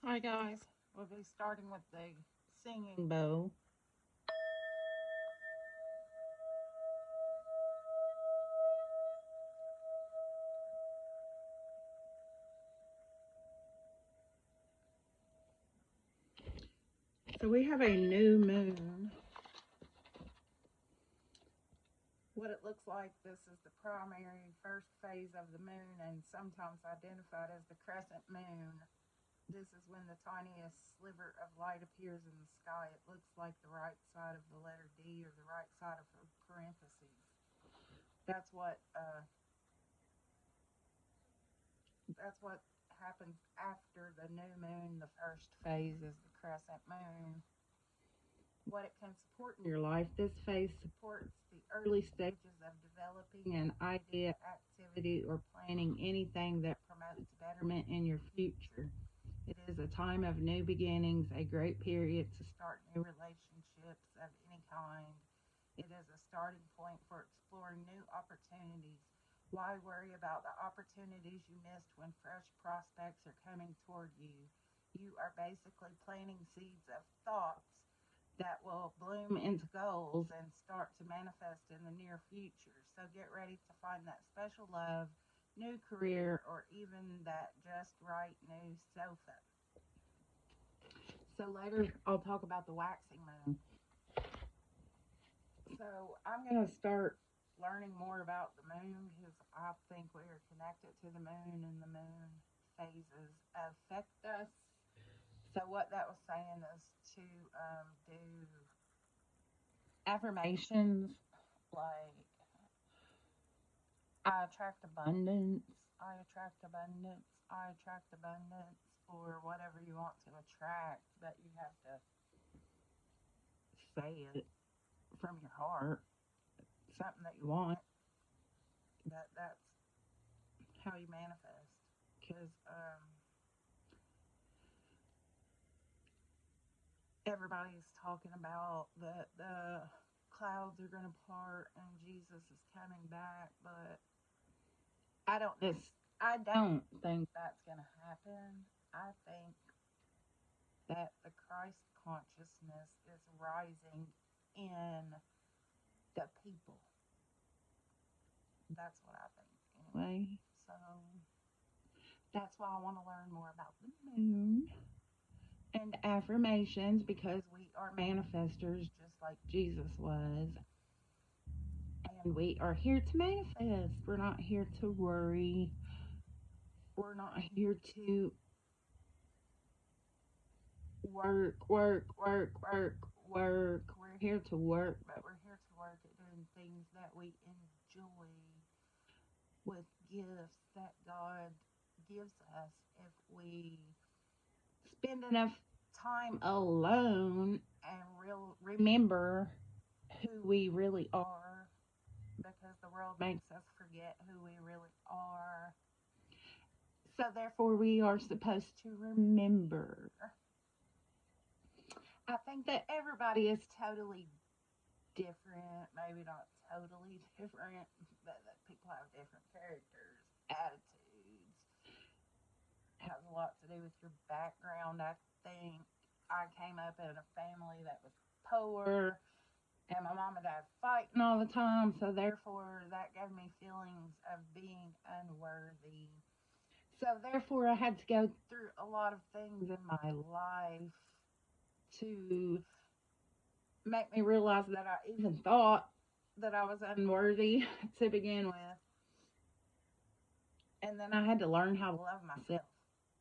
Hi guys, we'll be starting with the singing bowl. So we have a new moon. What it looks like, this is the primary first phase of the moon and sometimes identified as the crescent moon. This is when the tiniest sliver of light appears in the sky. It looks like the right side of the letter D or the right side of a parentheses. That's what uh, that's what happens after the new moon. The first phase is the crescent moon. What it can support in your life. This phase supports the early stages of developing an idea, activity, or planning anything that promotes betterment in your future. It is a time of new beginnings, a great period to start new relationships of any kind. It is a starting point for exploring new opportunities. Why worry about the opportunities you missed when fresh prospects are coming toward you? You are basically planting seeds of thoughts that will bloom into goals and start to manifest in the near future. So get ready to find that special love, new career, or even that just right new sofa. So later I'll talk about the waxing moon. So I'm going to start learning more about the moon because I think we are connected to the moon and the moon phases affect us. So what that was saying is to do affirmations like I attract abundance, I attract abundance, I attract abundance, or whatever you want to attract, but you have to say it from your heart, something that you want. That's how you manifest. Because everybody's talking about the clouds are going to part and Jesus is coming back, but I don't this I don't think that's going to happen. I think that the Christ consciousness is rising in the people. That's what I think anyway. So that's why I want to learn more about the moon and affirmations because we are manifestors just like Jesus was. And we are here to manifest. We're not here to worry. We're not here to work. We're here to work, but we're here to work at doing things that we enjoy with gifts that God gives us if we spend enough time alone and remember who we really are because the world makes us forget who we really are. So therefore we are supposed to remember. I think that everybody is totally different, maybe not totally different, but that people have different characters, attitudes, has a lot to do with your background. I think I came up in a family that was poor, and my mom and dad fighting all the time, so therefore that gave me feelings of being unworthy. So therefore I had to go through a lot of things in my life to make me realize that I even thought that I was unworthy to begin with. And then I had to learn how to love myself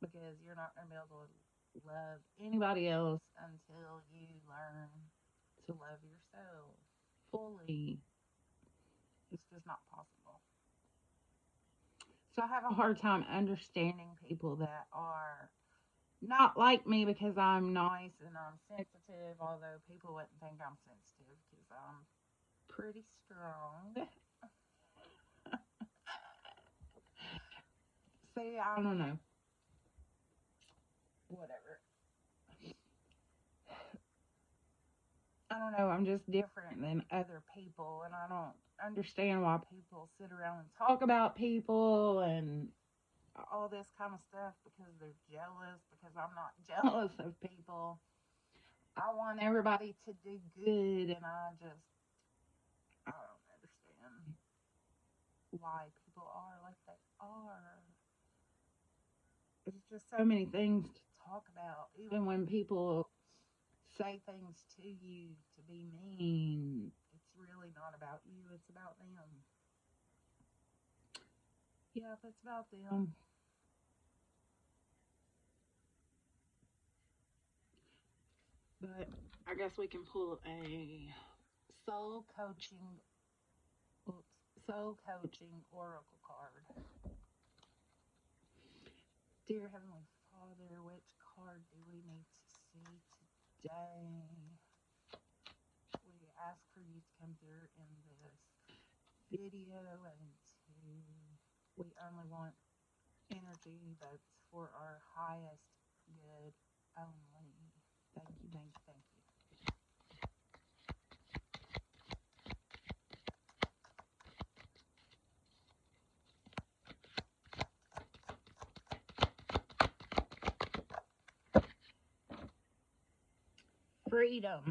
because you're not going to be able to love anybody else until you learn to love yourself fully. It's just not possible. So I have a hard time understanding people that are not like me because I'm nice and I'm sensitive, although people wouldn't think I'm sensitive because I'm pretty strong. See, I don't know. Whatever. I don't know. I'm just different than other people, and I don't understand why people sit around and talk about people. And all this kind of stuff because they're jealous, because I'm not jealous of people. I want everybody to do good, and I don't understand why people are like they are. There's just so many things to talk about, even when people say things to you to be mean. It's really not about you, it's about them. Yep, it's about them. But I guess we can pull a soul coaching, soul coaching oracle card. Dear Heavenly Father, which card do we need to see today? We ask for you to come through in this video, and we only want energy that's for our highest good only. Thank you, thank you, thank you. Freedom.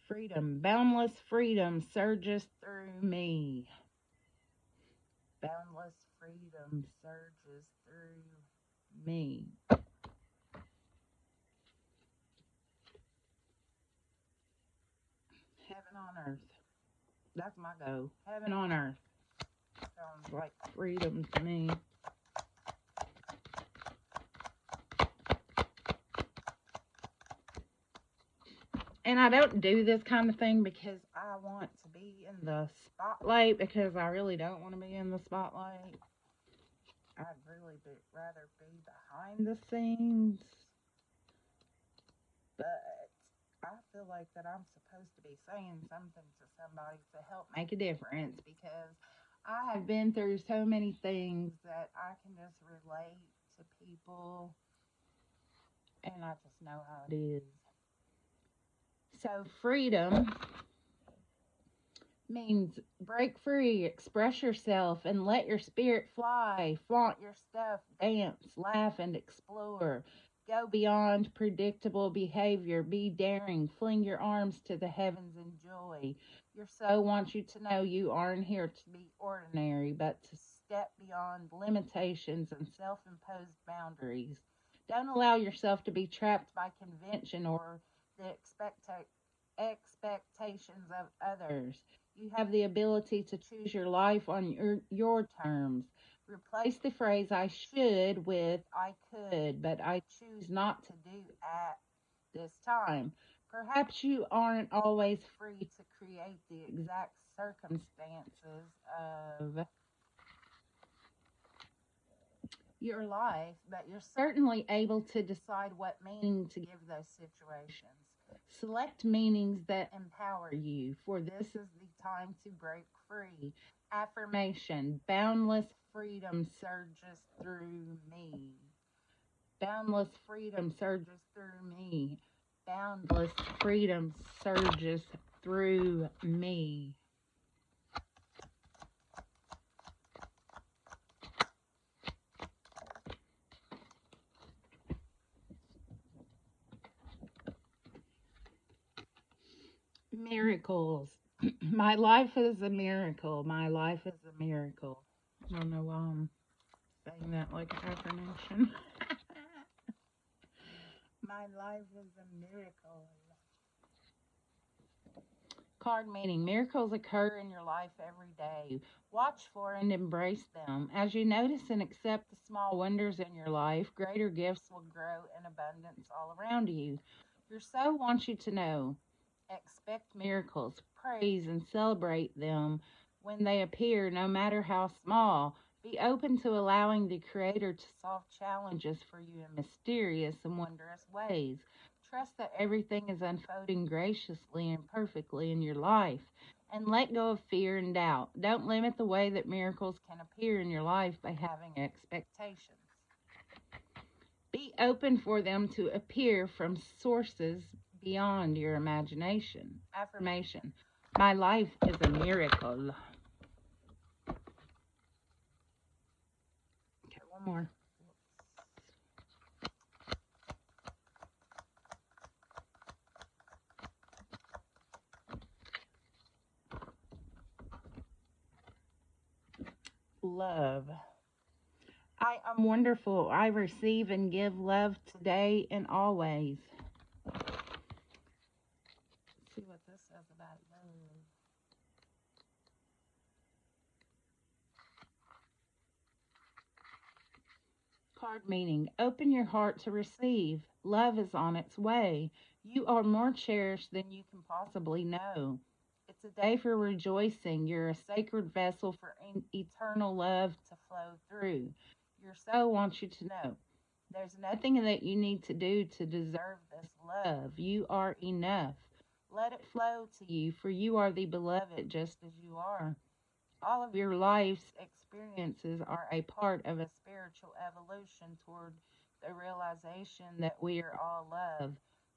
Freedom. Boundless freedom surges through me. Boundless freedom surges through me. Heaven on earth. That's my goal. Heaven on earth. Sounds like freedom to me. And I don't do this kind of thing because I want to be in the spotlight, because I really don't want to be in the spotlight. I'd really rather be behind the scenes. But I feel like that I'm supposed to be saying something to somebody to help make a difference, because I have been through so many things that I can just relate to people, and I just know how it is. So freedom means break free, express yourself, and let your spirit fly. Flaunt your stuff, dance, laugh, and explore. Go beyond predictable behavior. Be daring. Fling your arms to the heavens in joy. Your soul wants you to know you aren't here to be ordinary, but to step beyond limitations and self-imposed boundaries. Don't allow yourself to be trapped by convention or the expectations of others. You have the ability to choose your life on your terms. Replace the phrase I should with I could, but I choose not to do at this time. Perhaps you aren't always free to create the exact circumstances of your life, but you're certainly able to decide what meaning to give those situations. Select meanings that empower you, for this is the time to break free. Affirmation: boundless freedom surges through me. Boundless freedom surges through me. Boundless freedom surges through me. Miracles. My life is a miracle. My life is a miracle. I don't know why I'm saying that like an affirmation. My life is a miracle. Card meaning: miracles occur in your life every day. Watch for and embrace them. As you notice and accept the small wonders in your life, greater gifts will grow in abundance all around you. Your soul wants you to know. Expect miracles, praise and celebrate them when they appear, no matter how small. Be open to allowing the Creator to solve challenges for you in mysterious and wondrous ways. Trust that everything is unfolding graciously and perfectly in your life, and let go of fear and doubt. Don't limit the way that miracles can appear in your life by having expectations. Be open for them to appear from sources beyond your imagination. Affirmation: my life is a miracle. One more. Love. I am wonderful. I receive and give love today and always. Let's see what this says about love. Card meaning: open your heart to receive. Love is on its way. You are more cherished than you can possibly know. It's a day for rejoicing. You're a sacred vessel for eternal love to flow through. Your soul wants you to know there's nothing that you need to do to deserve this love. You are enough. Let it flow to you, for you are the beloved just as you are. All of your life's experiences are a part of a spiritual evolution toward the realization that we are all love.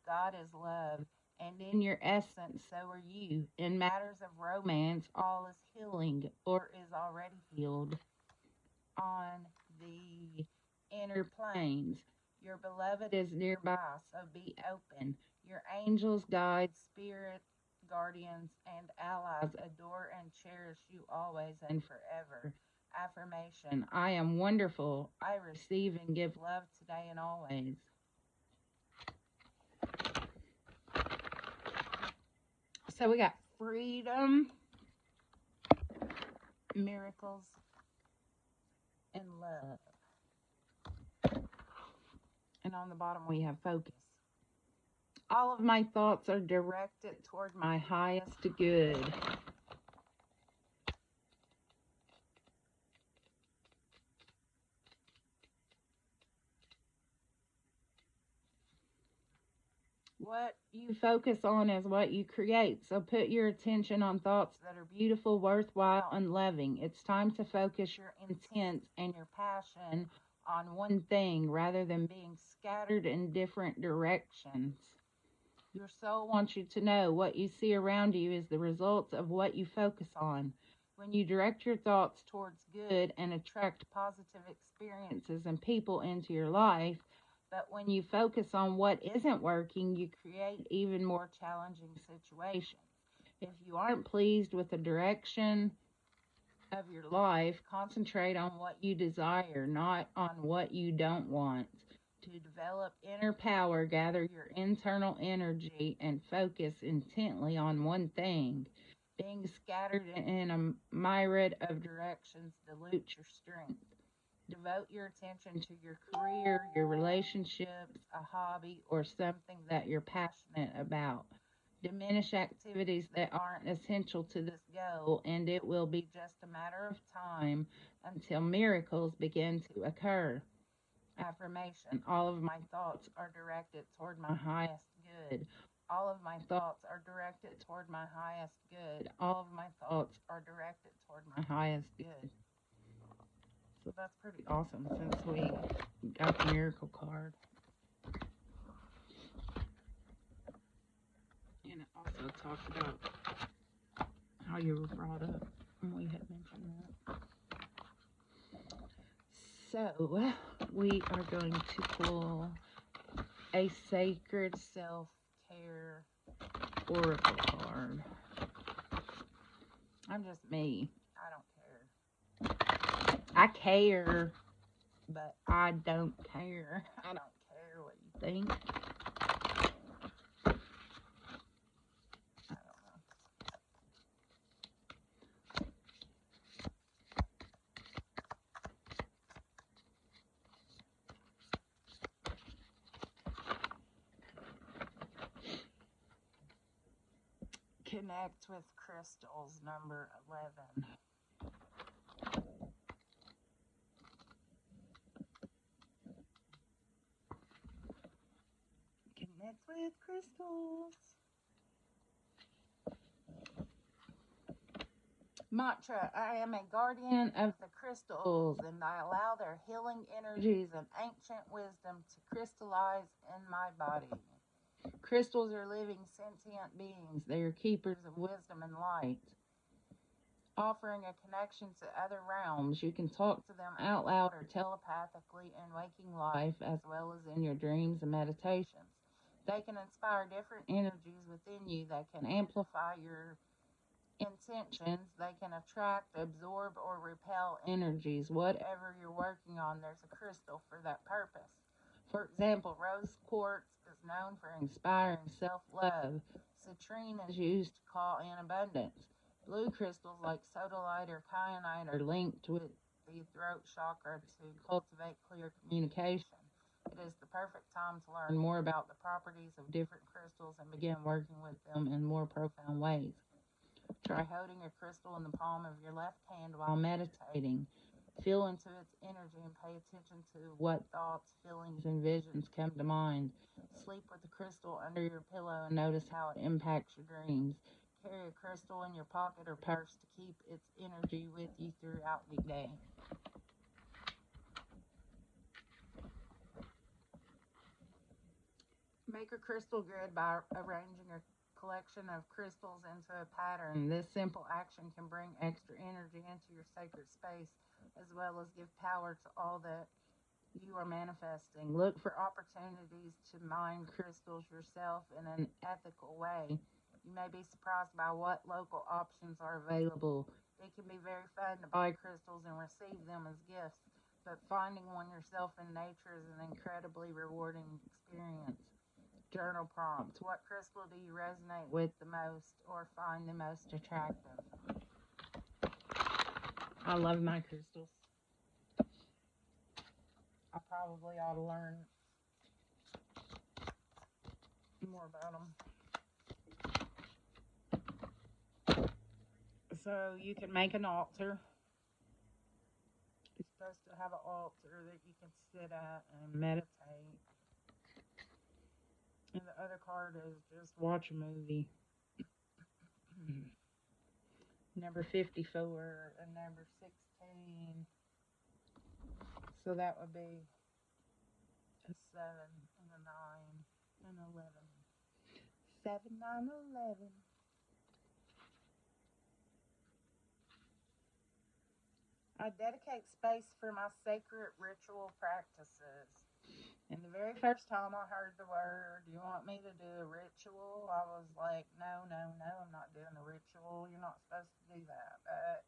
God is love, and in your essence, so are you. In matters of romance, all is healing or is already healed on the inner planes. Your beloved is nearby, so be open. Your angels, guides, spirit, guardians, and allies adore and cherish you always and forever. Affirmation: I am wonderful. I receive and give love today and always. So we got freedom, miracles, and love. And on the bottom we have focus. All of my thoughts are directed toward my highest good. What you focus on is what you create. So put your attention on thoughts that are beautiful, worthwhile, and loving. It's time to focus your intent and your passion on one thing rather than being scattered in different directions. Your soul wants you to know what you see around you is the result of what you focus on. When you direct your thoughts towards good and attract positive experiences and people into your life, but when you focus on what isn't working, you create even more challenging situations. If you aren't pleased with the direction of your life, concentrate on what you desire, not on what you don't want. To develop inner power, gather your internal energy and focus intently on one thing. Being scattered in a myriad of directions dilutes your strength. Devote your attention to your career, your relationships, a hobby, or something that you're passionate about. Diminish activities that aren't essential to this goal, and it will be just a matter of time until miracles begin to occur. Affirmation: all of my thoughts are directed toward my highest good. All of my thoughts are directed toward my highest good. All of my thoughts are directed toward my highest good. So that's pretty awesome since we got the miracle card. And it also talks about how you were brought up. And we had mentioned that. So we are going to pull a sacred self-care oracle card. I'm just me. I don't care. I care, but I don't care. I don't care what you think. I don't know. Connect with crystals, number 11. Connect with crystals. Mantra: I am a guardian of the crystals, and I allow their healing energies and ancient wisdom to crystallize in my body. Crystals are living sentient beings. They are keepers of wisdom and light. offering a connection to other realms. You can talk to them out loud or telepathically in waking life as well as in your dreams and meditations. They can inspire different energies within you that can amplify your intentions. They can attract, absorb, or repel energies. Whatever you're working on, there's a crystal for that purpose. For example, rose quartz is known for inspiring self love. Citrine is used to call in abundance. Blue crystals like sodalite or kyanite are linked with the throat chakra to cultivate clear communication. It is the perfect time to learn more about the properties of different crystals and begin working with them in more profound ways. Try holding a crystal in the palm of your left hand while meditating. Feel into its energy and pay attention to what thoughts, feelings, and visions come to mind. Sleep with the crystal under your pillow and notice how it impacts your dreams. Carry a crystal in your pocket or purse to keep its energy with you throughout the day. Make a crystal grid by arranging a collection of crystals into a pattern. This simple action can bring extra energy into your sacred space as well as give power to all that you are manifesting. Look for opportunities to mine crystals yourself in an ethical way. You may be surprised by what local options are available. It can be very fun to buy crystals and receive them as gifts, but finding one yourself in nature is an incredibly rewarding experience. Journal prompts. What crystal do you resonate with the most or find the most attractive? I love my crystals. I probably ought to learn more about them. So you can make an altar. It's supposed to have an altar that you can sit at and meditate. And the other card is just watch a movie. Number 54 and number 16. So that would be a 7 and a 9 and 11. 7, 9, 11. I dedicate space for my sacred ritual practices. And the very first time I heard the word, you want me to do a ritual? I was like, no, no, no, I'm not doing a ritual. You're not supposed to do that. But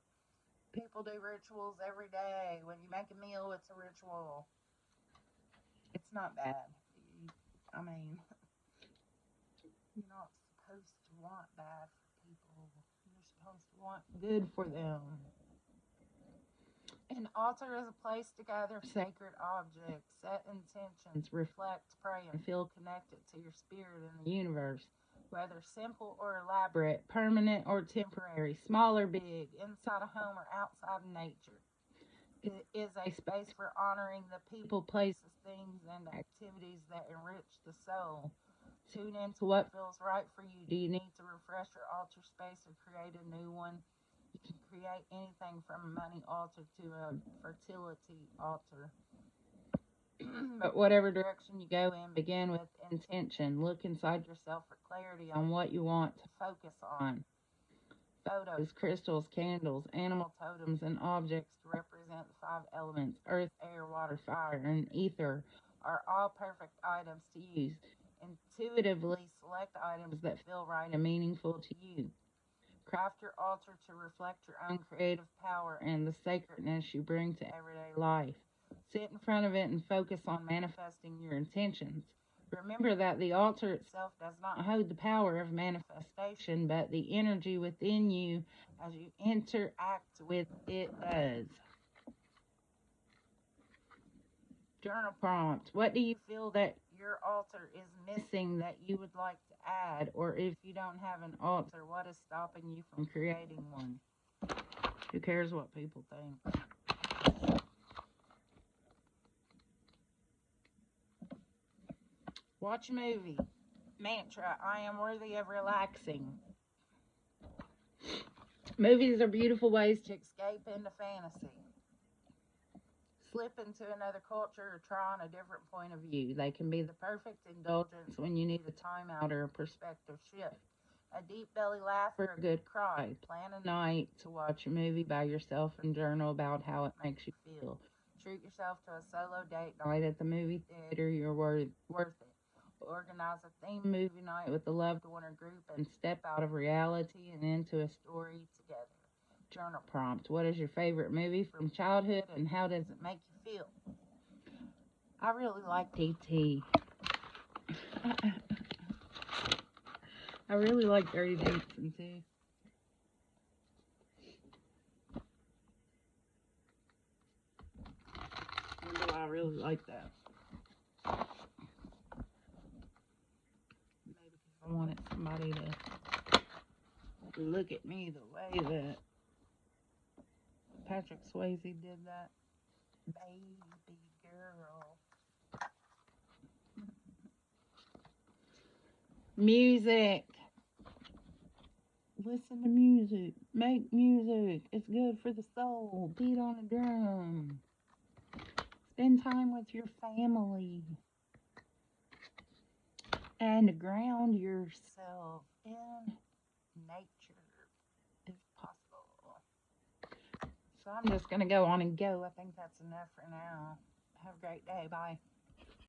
people do rituals every day. When you make a meal, it's a ritual. It's not bad. I mean, you're not supposed to want bad for people. You're supposed to want good for them. An altar is a place to gather sacred objects, set intentions, reflect, pray, and feel connected to your spirit and the universe. Whether simple or elaborate, permanent or temporary, small or big, inside a home or outside of nature. It is a space for honoring the people, places, things, and activities that enrich the soul. Tune into what feels right for you. Do you need to refresh your altar space or create a new one? You can create anything from a money altar to a fertility altar. But whatever direction you go in, begin with intention. Look inside yourself for clarity on what you want to focus on. Photos, crystals, candles, animal totems, and objects to represent the 5 elements earth, air, water, fire, and ether are all perfect items to use. Intuitively select items that feel right and meaningful to you. Craft your altar to reflect your own creative power and the sacredness you bring to everyday life. Sit in front of it and focus on manifesting your intentions. Remember that the altar itself does not hold the power of manifestation, but the energy within you as you interact with it does. Journal prompt. What do you feel that your altar is missing that you would like to add? Or if you don't have an altar, what is stopping you from creating one? Who cares what people think? Watch a movie. Mantra. I am worthy of relaxing. Movies are beautiful ways to escape into fantasy. Slip into another culture or try on a different point of view. They can be the perfect indulgence when you need a timeout or a perspective shift. A deep belly laugh or a good cry. Plan a night to watch a movie by yourself and journal about how it makes you feel. Treat yourself to a solo date night at the movie theater. You're worth it. Organize a theme movie night with a loved one or group and step out of reality and into a story together. Journal prompt. What is your favorite movie from childhood and how does it make you feel? I really liked E.T. I really like Dirty Dancing too. Wonder why I really like that. Maybe because I wanted somebody to look at me the way that Patrick Swayze did that. Baby girl. Music. Listen to music. Make music. It's good for the soul. Beat on a drum. Spend time with your family. And ground yourself in nature if possible. So I'm just going to go on and go. I think that's enough for now. Have a great day. Bye.